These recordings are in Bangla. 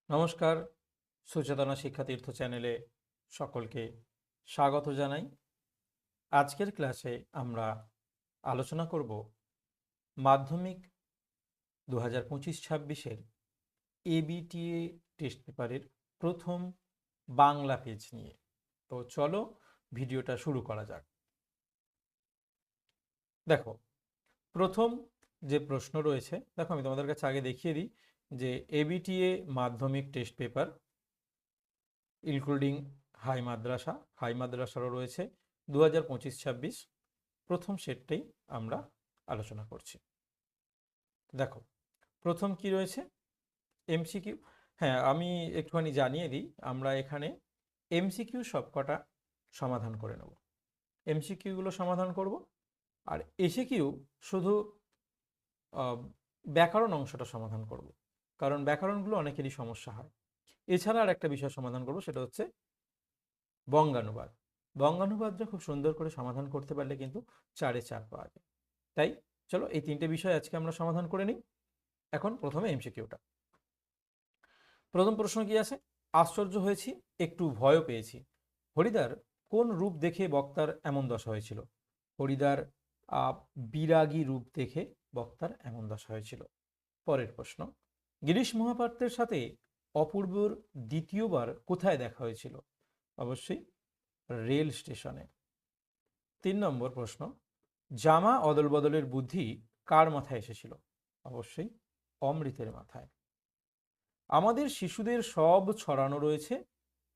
নমস্কার, সুচেতনা শিক্ষাতীর্থ চ্যানেলে সকলকে স্বাগত জানাই। আজকের ক্লাসে আমরা আলোচনা করব মাধ্যমিক 2025-26-এর এবিটিএ টেস্ট পেপারের প্রথম বাংলা পেজ নিয়ে। তো চলো ভিডিওটা শুরু করা যাক। দেখো, প্রথম যে প্রশ্ন রয়েছে, দেখো আমি তোমাদের কাছে আগে দেখিয়ে দিই যে এবিটিএ মাধ্যমিক টেস্ট পেপার ইনক্লুডিং হাই মাদ্রাসারও রয়েছে 2025-26 প্রথম সেটটাই আমরা আলোচনা করছি। দেখো, প্রথম কি রয়েছে? এমসিকিউ। হ্যাঁ, আমি একটুখানি জানিয়ে দিই, আমরা এখানে এমসিকিউ সবকটা সমাধান করে নেব। এমসিকিউগুলো সমাধান করব, আর এসিকিউ শুধু ব্যাকরণ অংশটা সমাধান করব, কারণ ব্যাকরণগুলো অনেকেরই সমস্যা হয়। এছাড়া আর একটা বিষয় সমাধান করব, সেটা হচ্ছে বঙ্গানুবাদ। বঙ্গানুবাদটা খুব সুন্দর করে সমাধান করতে পারলে কিন্তু 4-এ 4 পাওয়া যায়। তাই চলো এই তিনটে বিষয় আজকে আমরা সমাধান করে নিই। এখন প্রথমে এমসিকিউটা। প্রথম প্রশ্ন কি আছে? আশ্চর্য হয়েছি, একটু ভয়ও পেয়েছি। হরিদার কোন রূপ দেখে বক্তার এমন দশা হয়েছিল? হরিদার বিরাগী রূপ দেখে বক্তার এমন দশা হয়েছিল। পরের প্রশ্ন, গিরিশ মহাপাত্রের সাথে অপূর্বর দ্বিতীয়বার কোথায় দেখা হয়েছিল? অবশ্যই রেল স্টেশনে। 3 নম্বর প্রশ্ন, জামা অদল বদলের বুদ্ধি কার মাথায় এসেছিল? অবশ্যই অমৃতের মাথায়। আমাদের শিশুদের সব ছড়ানো রয়েছে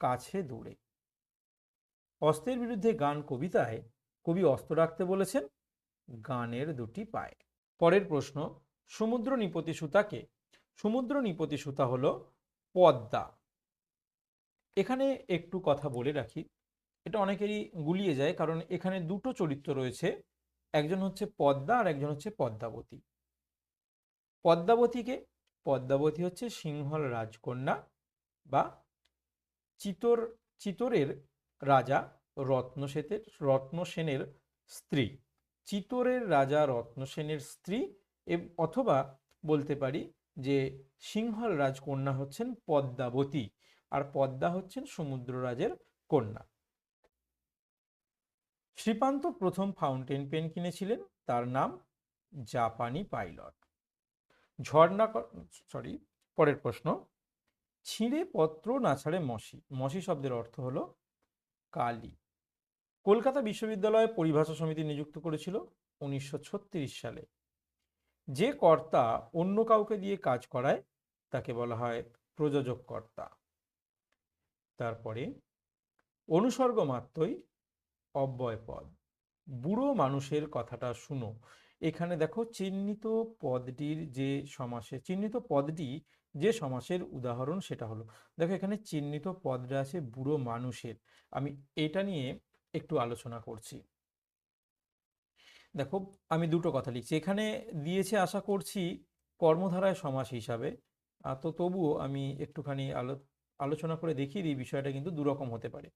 কাছে দূরে। অস্ত্রের বিরুদ্ধে গান কবিতায় কবি অস্ত্র রাখতে বলেছেন গানের দুটি পায়ে। পরের প্রশ্ন, সমুদ্র নিপতি সুতাকে? সমুদ্র নিপতি সুতা হলো পদ্মা। এখানে একটু কথা বলে রাখি, এটা অনেকেরই গুলিয়ে যায়, কারণ এখানে দুটো চরিত্র রয়েছে, একজন হচ্ছে পদ্মা আর একজন হচ্ছে পদ্মাবতী। পদ্মাবতীকে? পদ্মাবতী হচ্ছে সিংহল রাজকন্যা বা চিতরের রাজা রত্নসেনের স্ত্রী। চিতরের রাজা রত্নসেনের স্ত্রী, অথবা বলতে পারি যে সিংহল রাজকন্যা হচ্ছেন পদ্মাবতী, আর পদ্মা হচ্ছেন সমুদ্ররাজের কন্যা। শ্রীপান্ত প্রথম ফাউন্টেন পেন কিনেছিলেন, তার নাম জাপানি পাইলট। ঝর্ণা সরি পরের প্রশ্ন, ছিঁড়ে পত্র না ছাড়ে মসি। মসি শব্দের অর্থ হলো কালি। কলকাতা বিশ্ববিদ্যালয়ে পরিভাষা সমিতি নিযুক্ত করেছিল 1936 সালে। যে কর্তা অন্য কাউকে দিয়ে কাজ করায় তাকে বলা হয় প্রযোজক কর্তা। তারপরে অনুসর্গ মাত্রই অব্যয় পদ। বুড়ো মানুষের কথাটা শুনো। এখানে দেখো চিহ্নিত পদটি যে সমাসের উদাহরণ সেটা হলো, দেখো এখানে চিহ্নিত পদটা আছে বুড়ো মানুষের। আমি এটা নিয়ে একটু আলোচনা করছি। দেখো, আমি দুটো কথা লিখছি এখানে, দিয়েছে আশা করছি কর্মধারায় সমাস হিসাবে। তো তবুও আমি একটুখানি আলোচনা করে দেখিয়ে দিই, বিষয়টা কিন্তু দুরকম হতে পারে।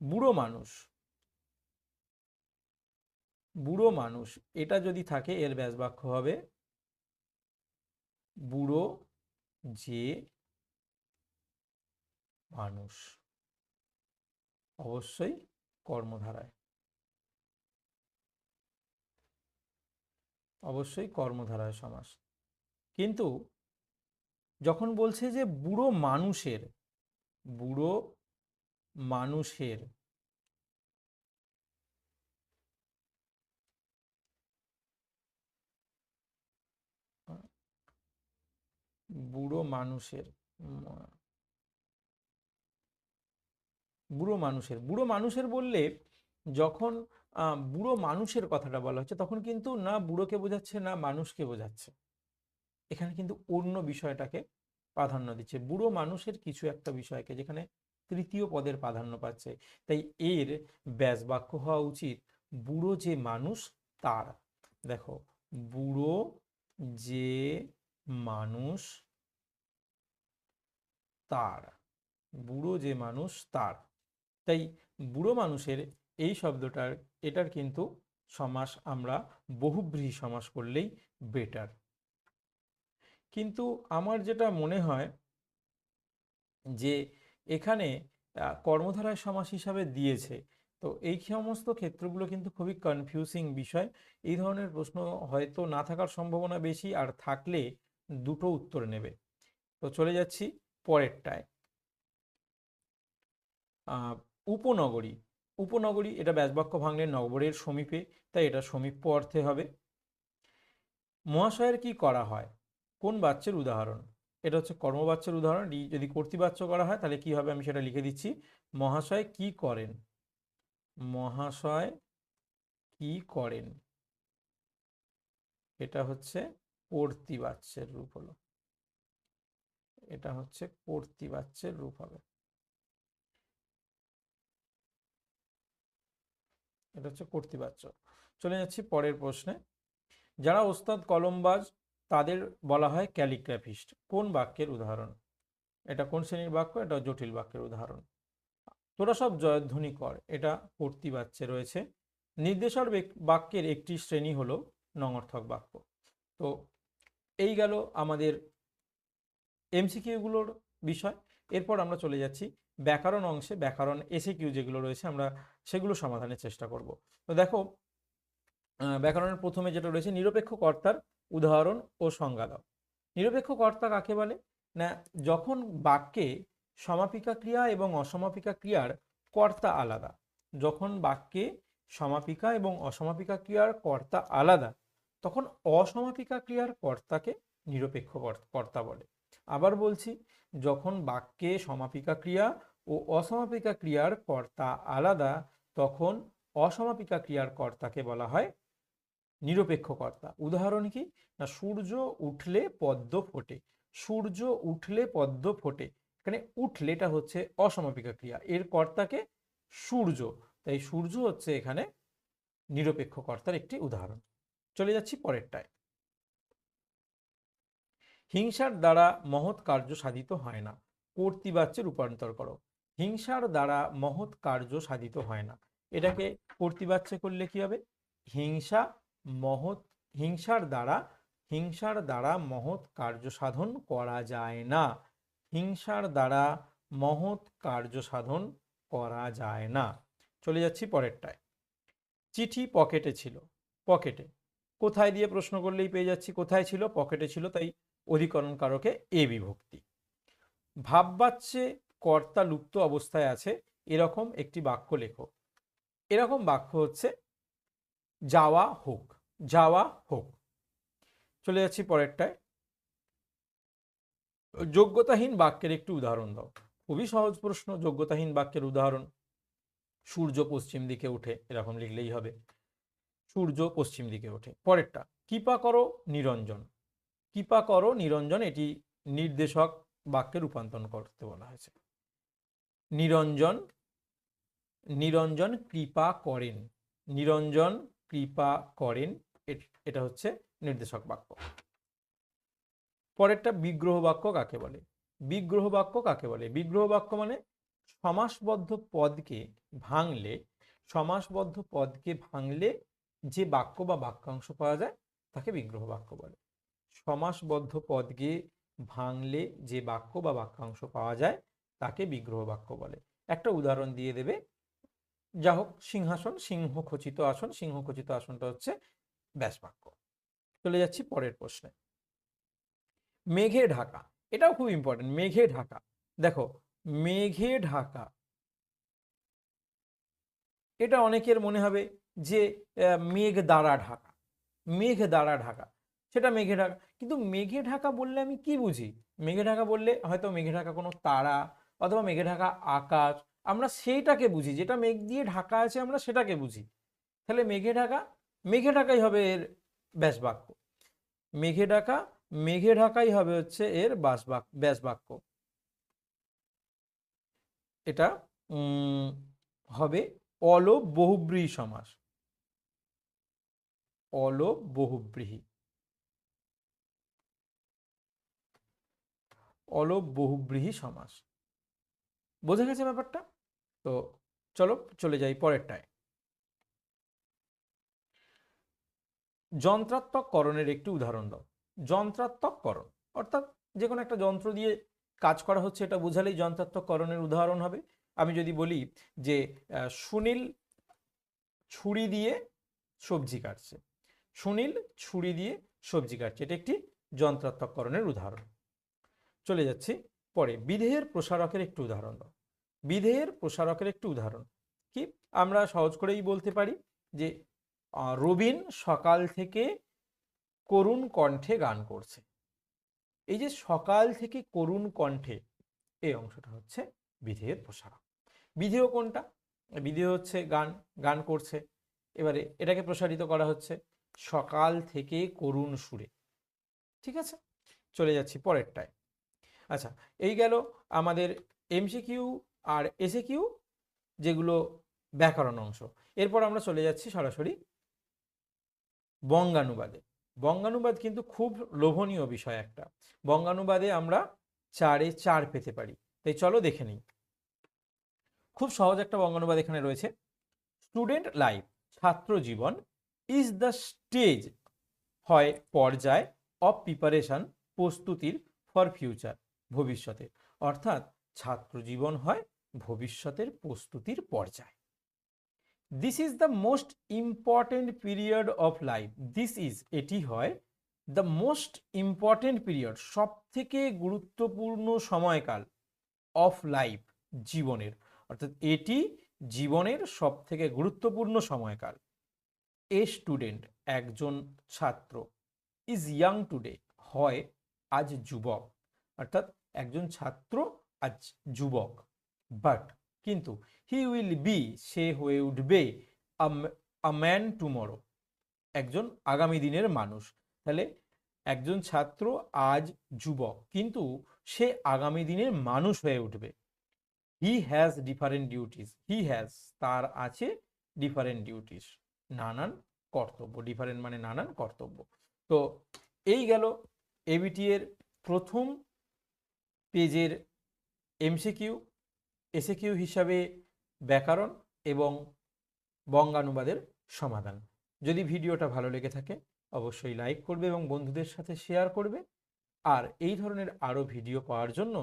বুড়ো মানুষ, বুড়ো মানুষ এটা যদি থাকে, এর ব্যাস বাক্য হবে বুড়ো যে মানুষ। অবশ্যই কর্মধারায়, অবশ্যই কর্মধারায় সমাস। কিন্তু যখন বলছে যে বুড়ো মানুষের, বুড়ো মানুষের, বুড়ো মানুষের বুড়ো মানুষের, বুড়ো মানুষের বললে, যখন বুড়ো মানুষের কথাটা বলা হচ্ছে, তখন কিন্তু না বুড়োকে বোঝাচ্ছে না মানুষকে বোঝাচ্ছে, এখানে কিন্তু অন্য বিষয়টাকে প্রাধান্য দিচ্ছে, বুড়ো মানুষের কিছু একটা বিষয়কে, যেখানে তৃতীয় পদের প্রাধান্য পাচ্ছে। তাই এর ব্যাস বাক্য হওয়া উচিত বুড়ো যে মানুষ তার। দেখো, বুড়ো যে মানুষ তার, বুড়ো যে মানুষ তার। তাই বুড়ো মানুষের এই শব্দটার, এটার কিন্তু সমাস আমরা বহুব্রীহি সমাস করলেই বেটার। কিন্তু আমার যেটা মনে হয় যে এখানে কর্মধারয় সমাস হিসাবে দিয়েছে। তো এই সমস্ত ক্ষেত্রগুলো কিন্তু খুবই কনফিউজিং বিষয়। এই ধরনের প্রশ্ন হয়তো না থাকার সম্ভাবনা বেশি, আর থাকলে দুটো উত্তর নেবে। তো চলে যাচ্ছি পরেরটায়। উপনগরী। উপনগরী এটা ব্যাসবাক্য ভাঙলে নগরের সমীপে, তাই এটা সমীপ্য অর্থে হবে। মহাশয়ের কি করা হয়, কোন বাচ্যের উদাহরণ? এটা হচ্ছে কর্মবাচ্যের উদাহরণ। যদি কর্তৃবাচ্য করা হয় তাহলে কি হবে, আমি সেটা লিখে দিচ্ছি। মহাশয় কি করেন, মহাশয় কি করেন, এটা হচ্ছে কর্তৃবাচ্যের রূপ হলো, এটা হচ্ছে কর্তৃবাচ্যের রূপ হবে, এটা হচ্ছে কর্তৃবাচ্য। চলে যাচ্ছি পরের প্রশ্নে। যারা ওস্তাদ কলমবাজ তাদের বলা হয় ক্যালিগ্রাফিস্ট, কোন বাক্যের উদাহরণ? এটা কোন শ্রেণীর বাক্য? এটা জটিল বাক্যের উদাহরণ। তোরা সব জয়ধ্বনি কর, এটা কর্তৃবাচ্যে রয়েছে। নির্দেশক বাক্যের একটি শ্রেণী হলো নঙর্থক বাক্য। তো এই গেল আমাদের এমসিকিউগুলোর বিষয়। এরপর আমরা চলে যাচ্ছি ব্যাকরণ অংশে। ব্যাকরণ এসিকিউ যেগুলো রয়েছে আমরা সেগুলো সমাধানের চেষ্টা করব। তো দেখো, ব্যাকরণের প্রথমে যেটা রয়েছে, নিরপেক্ষ কর্তার উদাহরণ ও সংজ্ঞা দাও। নিরপেক্ষ কর্তা কাকে বলে না, যখন বাক্যে সমাপিকা ক্রিয়া এবং অসমাপিকা ক্রিয়ার কর্তা আলাদা, যখন বাক্যে সমাপিকা এবং অসমাপিকা ক্রিয়ার কর্তা আলাদা, তখন অসমাপিকা ক্রিয়ার কর্তাকে নিরপেক্ষ কর্তা বলে। আবার বলছি, যখন বাক্যে সমাপিকা ক্রিয়া ও অসমাপিকা ক্রিয়ার কর্তা আলাদা, তখন অসমাপিকা ক্রিয়ার কর্তাকে বলা হয় নিরপেক্ষ কর্তা। উদাহরণ কি না, সূর্য উঠলে পদ্ম ফোটে। সূর্য উঠলে পদ্ম ফোটে, এখানে উঠলেটা হচ্ছে অসমাপিকা ক্রিয়া, এর কর্তাকে সূর্য, তাই সূর্য হচ্ছে এখানে নিরপেক্ষ কর্তার একটি উদাহরণ। চলে যাচ্ছি পরেরটায়। হিংসার দ্বারা মহৎ কার্য সাধিত হয় না, কর্তৃবাচ্যে রূপান্তর করো। হিংসার দ্বারা মহৎ কার্য সাধিত হয় না, এটাকে কর্তৃবাচ্যে করলে কি হবে, হিংসা মহৎ, হিংসার দ্বারা মহৎ কার্য সাধন করা যায় না, হিংসার দ্বারা মহৎ কার্য সাধন করা যায় না। চলে যাচ্ছি পরেরটায়। চিঠি পকেটে ছিল, পকেটে কোথায় দিয়ে প্রশ্ন করলেই পেয়ে যাচ্ছি, কোথায় ছিল, পকেটে ছিল, তাই অধিকরণ কারকে এ বিভক্তি। ভাববাচ্যে কর্তা লুপ্ত অবস্থায় আছে, এরকম একটি বাক্য লেখো। এরকম বাক্য হচ্ছে যাওয়া হোক, যাওয়া হোক। চলে যাচ্ছি পরেরটায়। যোগ্যতাহীন বাক্যের একটি উদাহরণ দাও। খুবই সহজ প্রশ্ন, যোগ্যতাহীন বাক্যের উদাহরণ, সূর্য পশ্চিম দিকে ওঠে, এরকম লিখলেই হবে, সূর্য পশ্চিম দিকে ওঠে। পরেরটা, কৃপা করো নিরঞ্জন। কৃপা করো নিরঞ্জন, এটি নির্দেশক বাক্যে রূপান্তর করতে বলা হয়েছে। নিরঞ্জন, নিরঞ্জন কৃপা করেন, নিরঞ্জন কৃপা করেন, এটা হচ্ছে নির্দেশক বাক্য। পরেরটা, বিগ্রহ বাক্য কাকে বলে? বিগ্রহ বাক্য কাকে বলে? বিগ্রহ বাক্য মানে সমাসবদ্ধ পদকে ভাঙলে, সমাসবদ্ধ পদকে ভাঙলে যে বাক্য বা বাক্যাংশ পাওয়া যায় তাকে বিগ্রহ বাক্য বলে। সমাসবদ্ধ পদকে ভাঙলে যে বাক্য বা বাক্যাংশ পাওয়া যায় তাকে বিগ্রহ বাক্য বলে। একটা উদাহরণ দিয়ে দেবে, যা হোক, সিংহাসন, সিংহ খচিত আসন, সিংহ খচিত আসনটা হচ্ছে ব্যাস বাক্য। চলে যাচ্ছি পরের প্রশ্নে। মেঘে ঢাকা, এটাও খুব ইম্পর্টেন্ট। মেঘে ঢাকা, দেখো মেঘে ঢাকা, এটা অনেকের মনে হবে যে মেঘ দ্বারা ঢাকা, মেঘ দ্বারা ঢাকা, সেটা মেঘে ঢাকা। কিন্তু মেঘে ঢাকা বললে আমি কি বুঝি? মেঘে ঢাকা বললে হয়তো মেঘে ঢাকা কোনো তারা অথবা মেঘে ঢাকা আকাশ, আমরা সেইটাকে বুঝি, যেটা মেঘ দিয়ে ঢাকা আছে আমরা সেটাকে বুঝি। তাহলে মেঘে ঢাকা, মেঘে ঢাকাই হবে এর ব্যাস বাক্য। মেঘে ঢাকা, মেঘে ঢাকাই হবে হচ্ছে এর ব্যাস বাক্য। এটা হবে অলোপ বহুব্রীহি সমাস, অলোপ বহুব্রীহি, অলোপ বহুব্রীহি সমাস। বোঝা গেছে ব্যাপারটা? তো চলো চলে যাই পরেরটায়। যন্ত্রাত্মক করণের একটি উদাহরণ দাও। যন্ত্রাত্মক করণ অর্থাৎ যে কোনো একটা যন্ত্র দিয়ে কাজ করা হচ্ছে এটা বোঝালেই যন্ত্রাত্মককরণের উদাহরণ হবে। আমি যদি বলি যে সুনীল ছুরি দিয়ে সবজি কাটছে, সুনীল ছুরি দিয়ে সবজি কাটছে, এটা একটি যন্ত্রাত্মককরণের উদাহরণ। চলে যাচ্ছি পরে, বিধেয়ের প্রসারকের একটি উদাহরণ দাও। বিধেয়ের প্রসারকের একটি উদাহরণ কি, আমরা সহজ করেই বলতে পারি যে রবিন সকাল থেকে করুণ কণ্ঠে গান করছে। এই যে সকাল থেকে করুণ কণ্ঠে, এই অংশটা হচ্ছে বিধেয়ের প্রসারক। বিধেয় কোনটা? বিধেয় হচ্ছে গান, গান করছে, এবারে এটাকে প্রসারিত করা হচ্ছে সকাল থেকে করুণ সুরে। ঠিক আছে, চলে যাচ্ছি পরেরটায়। আচ্ছা, এই গেল আমাদের এমসিকিউ আর এসিকিউ, যেগুলো ব্যাকরণ অংশ। এরপর আমরা চলে যাচ্ছি সরাসরি বঙ্গানুবাদে। বঙ্গানুবাদ কিন্তু খুব লোভনীয় বিষয় একটা। বঙ্গানুবাদে আমরা 4-এ 4 পেতে পারি, তাই চলো দেখে নিই। খুব সহজ একটা বঙ্গানুবাদ এখানে রয়েছে। স্টুডেন্ট লাইফ, ছাত্র জীবন, ইজ দ্য স্টেজ, হয় পর্যায়, অফ প্রিপারেশন, প্রস্তুতির, ফর ফিউচার, ভবিষ্যতে। অর্থাৎ ছাত্র জীবন হয় ভবিষ্যতের প্রস্তুতির পর্যায়। This is the most important period of life, this is, এটি হয়, দ্য মোস্ট ইম্পর্টেন্ট পিরিয়ড, সব থেকে গুরুত্বপূর্ণ সময়কাল, অফ লাইফ, জীবনের, অর্থাৎ এটি জীবনের সব থেকে গুরুত্বপূর্ণ সময়কাল। এ স্টুডেন্ট, একজন ছাত্র, ইজ ইয়াং টুডে, হয় আজ যুবক, অর্থাৎ একজন ছাত্র আজ যুবক। বাট, কিন্তু, হি উইল বি, সে হয়ে উঠবে, আ ম্যান টুমরো, একজন আগামী দিনের মানুষ। তাহলে একজন ছাত্র আজ যুবক, কিন্তু সে আগামী দিনের মানুষ হয়ে উঠবে। He has different duties, he has, তার আছে, ডিফারেন্ট ডিউটিস, নানান কর্তব্য। ডিফারেন্ট মানে নানান কর্তব্য। তো এই গেল এবিটি এর প্রথম পেজের এমসিকিউ, এসিকিউ হিসাবে ব্যাকরণ এবং বঙ্গানুবাদের সমাধান। যদি ভিডিওটা ভালো লেগে থাকে অবশ্যই লাইক করবে এবং বন্ধুদের সাথে শেয়ার করবে। আর এই ধরনের আরও ভিডিও পাওয়ার জন্য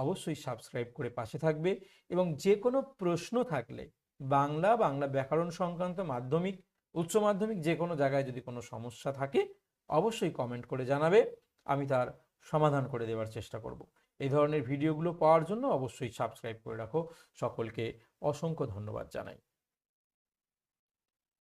অবশ্যই সাবস্ক্রাইব করে পাশে থাকবে। এবং যে কোনো প্রশ্ন থাকলে, বাংলা ব্যাকরণ সংক্রান্ত, মাধ্যমিক, উচ্চ মাধ্যমিক, যে কোনো জায়গায় যদি কোনো সমস্যা থাকে অবশ্যই কমেন্ট করে জানাবে, আমি তার সমাধান করে দেওয়ার চেষ্টা করব। এই ধরনের ভিডিওগুলো পাওয়ার জন্য অবশ্যই সাবস্ক্রাইব করে রাখো। সকলকে অসংখ্য ধন্যবাদ জানাই।